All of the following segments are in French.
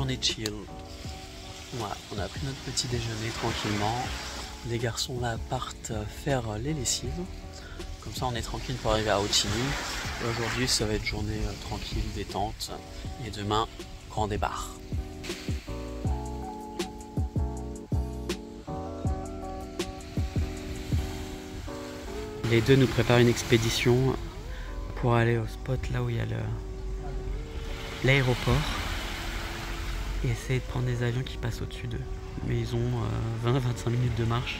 journée chill. Voilà, on a pris notre petit déjeuner tranquillement. Les garçons là partent faire les lessives. Comme ça on est tranquille pour arriver à Ho Chi Minh. Aujourd'hui ça va être journée tranquille, détente. Et demain, grand départ. Les deux nous préparent une expédition pour aller au spot là où il y a l'aéroport et essayer de prendre des avions qui passent au-dessus d'eux. Mais ils ont 20-25 minutes de marche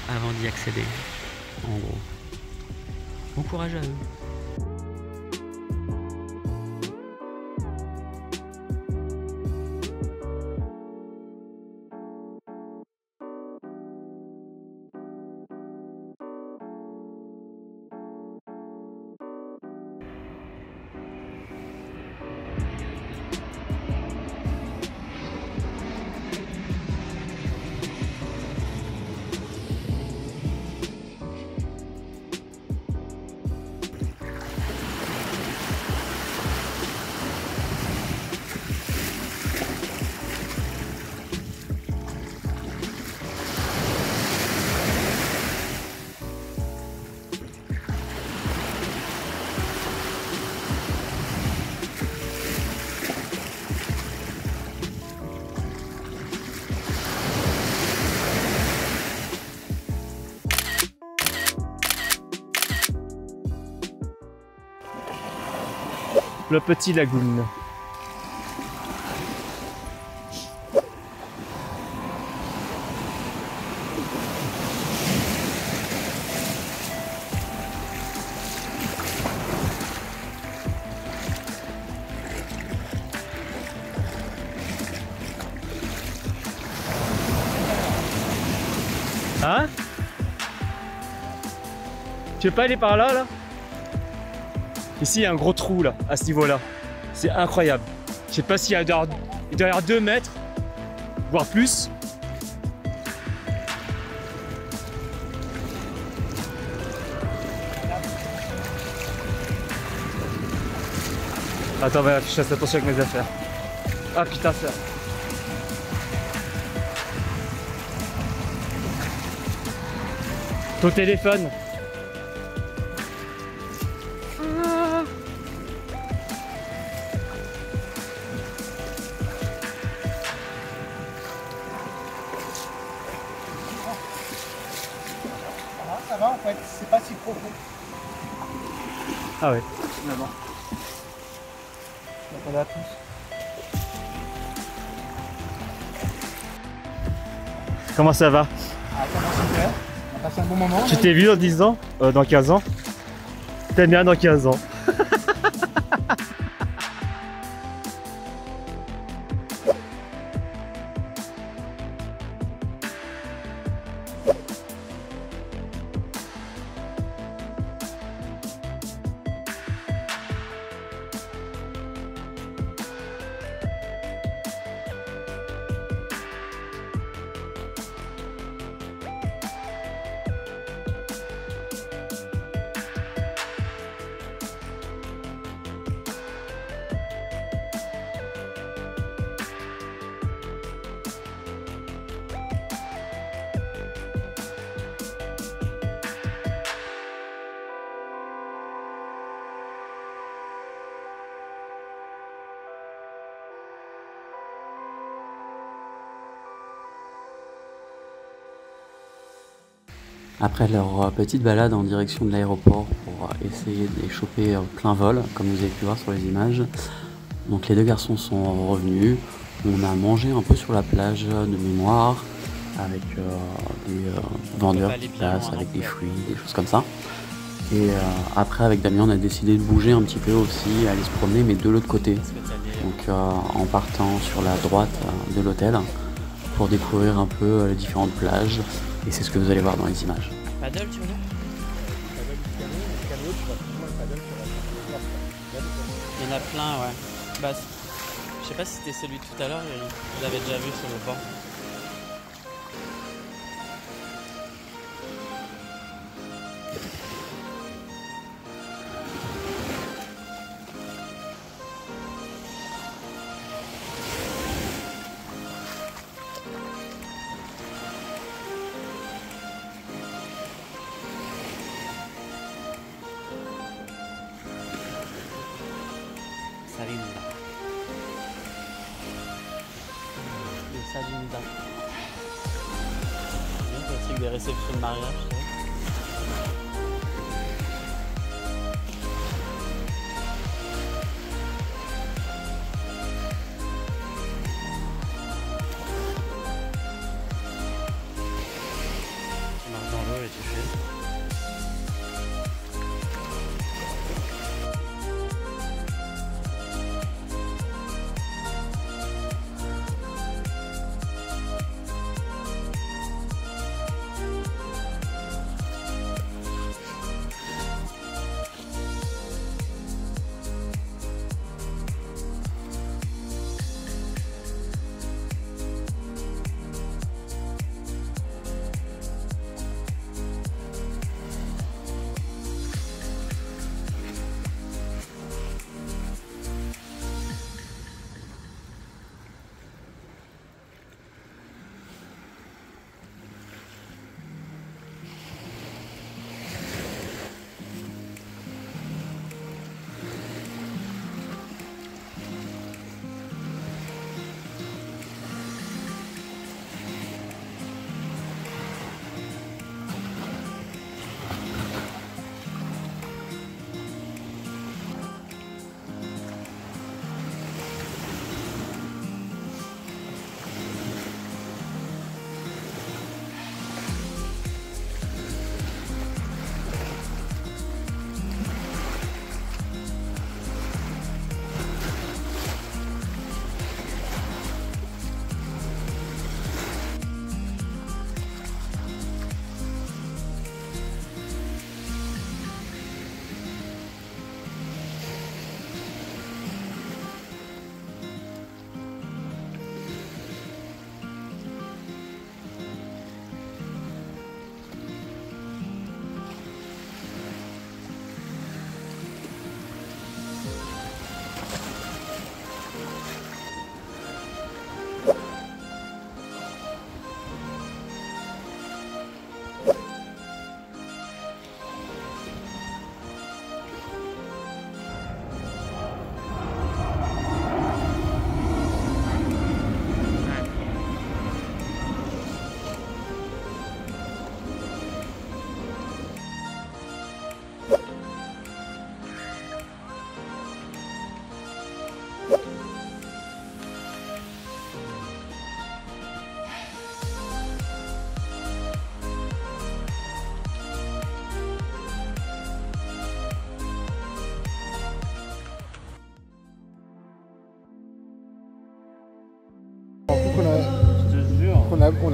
avant d'y accéder, en gros. Bon courage à eux. Le petit lagoon. Hein? Tu veux pas aller par là, là? Ici, il y a un gros trou, là, à ce niveau-là. C'est incroyable. Je sais pas s'il y a derrière 2 mètres, voire plus. Attends, je fasse attention avec mes affaires. Ah putain, ça. Ton téléphone. Ça va en fait, c'est pas si profond. Ah ouais. Finalement. On a tous. Comment ça va? Ah, comment super. On a passé un bon moment. Tu t'es vu dans 10 ans? Dans 15 ans? T'aimes bien dans 15 ans? Après leur petite balade en direction de l'aéroport pour essayer de les choper plein vol, comme vous avez pu voir sur les images, donc les deux garçons sont revenus. On a mangé un peu sur la plage de mémoire avec des vendeurs qui passent avec des fruits, des choses comme ça. Et après avec Damien on a décidé de bouger un petit peu aussi, aller se promener mais de l'autre côté. Donc en partant sur la droite de l'hôtel pour découvrir un peu les différentes plages. Et c'est ce que vous allez voir dans les images. Paddle, tu veux dire? Il y en a plein, ouais. Bah, je sais pas si c'était celui de tout à l'heure, je l'avais déjà vu sur le banc. Está linda. Está linda. C'est classique des réceptions de mariage. Tu marches dans l'eau et tu fais.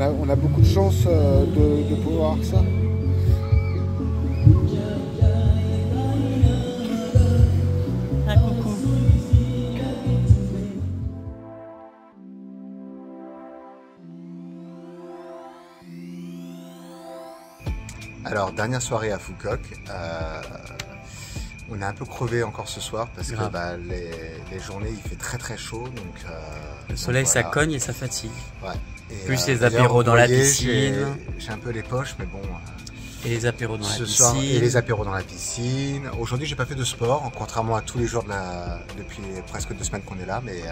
On a beaucoup de chance de pouvoir voir ça. Un coucou. Alors, dernière soirée à Phuket. On est un peu crevé encore ce soir parce que bah, les journées il fait très chaud. Donc, le soleil donc, ça voilà. cogne et ça fatigue. Ouais. Et, plus les apéros dans la piscine. J'ai un peu les poches, mais bon. Et les apéros dans la piscine. Soir, et les apéros dans la piscine. Aujourd'hui, j'ai pas fait de sport, contrairement à tous les jours depuis presque 2 semaines qu'on est là. Mais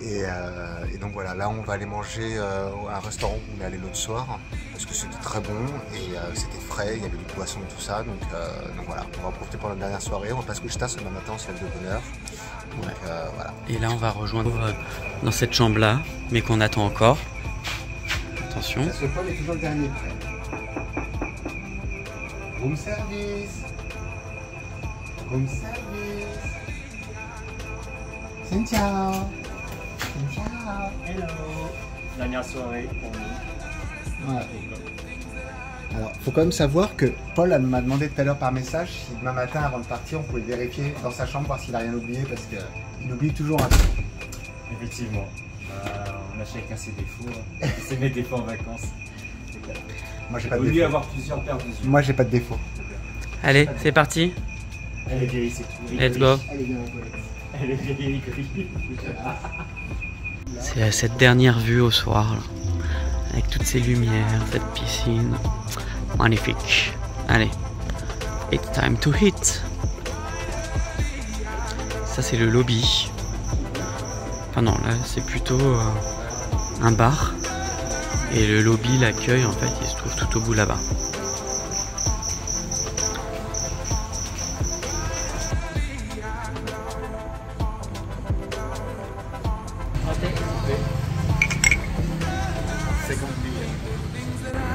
et donc voilà, là on va aller manger à un restaurant où on est allé l'autre soir parce que c'était très bon et c'était frais, il y avait du poisson et tout ça. Donc voilà, on va en profiter pour la dernière soirée. On va pas se coucher tard, demain matin on se lève de bonne heure. Donc voilà. Et là on va rejoindre dans cette chambre là, mais qu'on attend encore. Attention. Parce que Paul est toujours le dernier prêt. Room service. Room service. Ciao. Ciao. Hello. Dernière soirée pour nous. Ouais. Alors, faut quand même savoir que Paul m'a demandé tout à l'heure par message si demain matin, avant de partir, on pouvait vérifier dans sa chambre, voir s'il a rien oublié, parce qu'il oublie toujours un truc. Effectivement. On a chacun ses défauts. C'est mes défauts en vacances. Moi, j'ai pas de Au lieu défaut. d'avoir plusieurs paires de yeux. Moi, j'ai pas de défaut. Allez, c'est parti. Elle est vieille, c'est tout. Let's go. Allez, viens, Paul. Elle est vieille, gris. C'est cette dernière vue au soir, là, avec toutes ces lumières, cette piscine. Magnifique. Allez, it's time to hit. Ça c'est le lobby. Ah non, là c'est plutôt un bar. Et le lobby, l'accueil en fait, il se trouve tout au bout là-bas.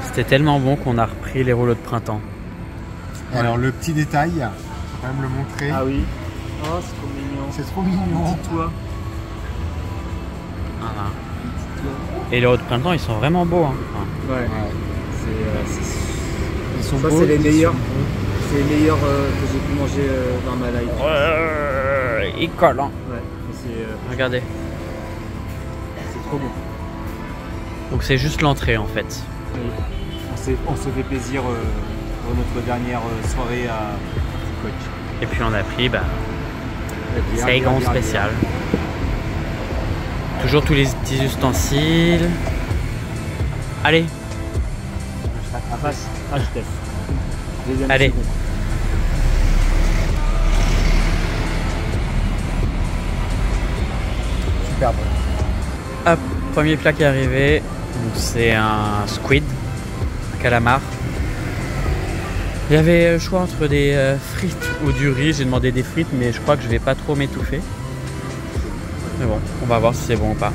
C'était tellement bon qu'on a repris les rouleaux de printemps. Et alors le petit détail, faut quand même le montrer. Ah oui. Oh, c'est trop mignon. C'est trop mignon. Dis-toi. Voilà. Et les rouleaux de printemps, ils sont vraiment beaux. Hein. Ouais. Ils sont Ça, beaux. c'est les ils meilleurs. sont beaux. C'est les meilleurs que j'ai pu manger dans ma life. Ils collent. Hein. Ouais. C'est Regardez. trop bon. Donc c'est juste l'entrée en fait. Oui. On se fait plaisir pour notre dernière soirée à Coach. Et puis on a pris Saigon spécial. Toujours tous les petits ustensiles. Allez, Je teste. Deuxième allez. seconde. Super bon. Hop, premier plat qui est arrivé. Donc c'est un squid, un calamar. Il y avait le choix entre des frites ou du riz. J'ai demandé des frites, mais je crois que je vais pas trop m'étouffer. Mais bon, on va voir si c'est bon ou pas.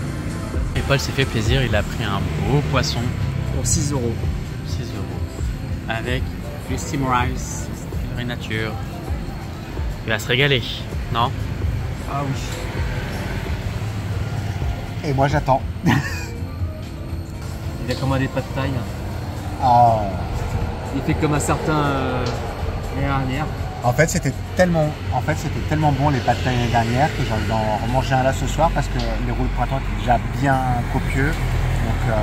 Et Paul s'est fait plaisir, il a pris un beau poisson. Pour 6 €. 6 €. Avec du steam rice, vraie nature. Il va se régaler, non? Ah oui. Et moi j'attends. Il a commandé pas de taille. Oh. Il fait comme un certain l'année dernière. En fait c'était tellement bon les pâtes l'année dernière que j'ai envie d'en remanger un là ce soir parce que les rouleaux de printemps étaient déjà bien copieux. Donc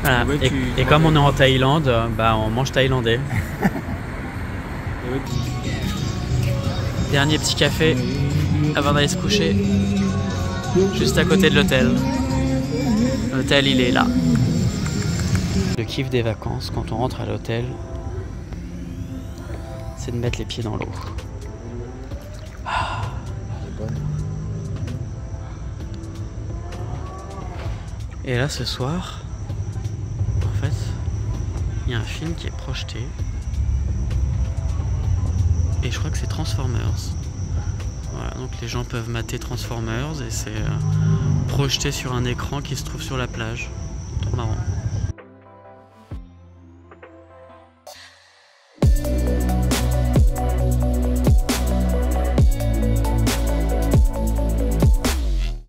Voilà. Ouais, Et comme on est en Thaïlande, on mange thaïlandais. Dernier petit café avant d'aller se coucher. Juste à côté de l'hôtel. L'hôtel il est là. Le kiff des vacances quand on rentre à l'hôtel, c'est de mettre les pieds dans l'eau. Et là ce soir, en fait, il y a un film qui est projeté. Et je crois que c'est Transformers. Voilà, donc les gens peuvent mater Transformers et c'est projeté sur un écran qui se trouve sur la plage. Trop marrant.